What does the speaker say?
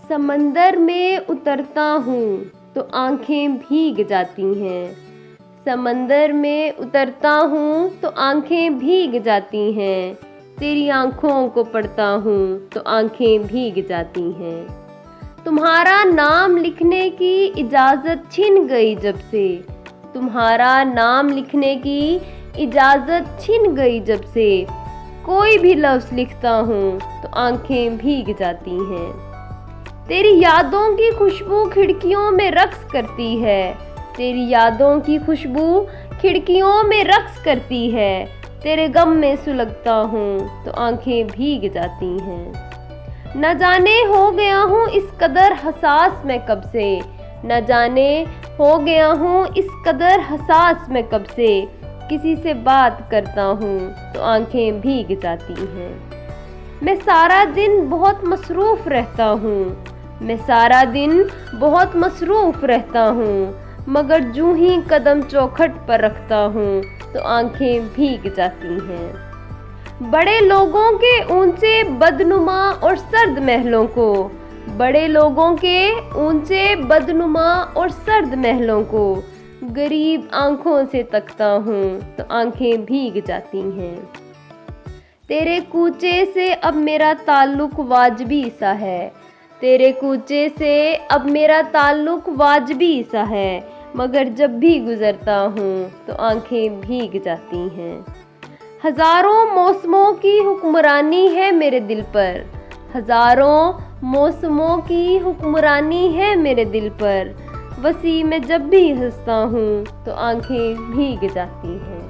समंदर में उतरता हूँ तो आंखें भीग जाती हैं। समंदर में उतरता हूँ तो आंखें भीग जाती हैं। तेरी आंखों को पढ़ता हूँ तो आंखें भीग जाती हैं। तुम्हारा नाम लिखने की इजाज़त छिन गई जब से। तुम्हारा नाम लिखने की इजाज़त छिन गई जब से। कोई भी लफ्ज़ लिखता हूँ तो आंखें भीग जाती हैं। तेरी यादों की खुशबू खिड़कियों में रक्स करती है। तेरी यादों की खुशबू खिड़कियों में रक्स करती है। तेरे गम में सुलगता हूँ तो आंखें भीग जाती हैं। न जाने हो गया हूँ इस कदर हसास मैं कब से। न जाने हो गया हूँ इस कदर हसास मैं कब से। किसी से बात करता हूँ तो आंखें भीग जाती हैं। मैं सारा दिन बहुत मसरूफ़ रहता हूँ। मैं सारा दिन बहुत मसरूफ़ रहता हूँ, मगर जूं ही कदम चौखट पर रखता हूँ तो आंखें भीग जाती हैं। बड़े लोगों के ऊंचे बदनुमा और सर्द महलों को, बड़े लोगों के ऊंचे बदनुमा और सर्द महलों को गरीब आंखों से तकता हूँ तो आंखें भीग जाती हैं। तेरे कूचे से अब मेरा ताल्लुक वाजबी सा है। तेरे कूचे से अब मेरा ताल्लुक वाजबी सा है, मगर जब भी गुजरता हूँ तो आंखें भीग जाती हैं। हज़ारों मौसमों की हुक्मरानी है मेरे दिल पर। हज़ारों मौसमों की हुक्मरानी है मेरे दिल पर। वसी में जब भी हंसता हूँ तो आंखें भीग जाती हैं।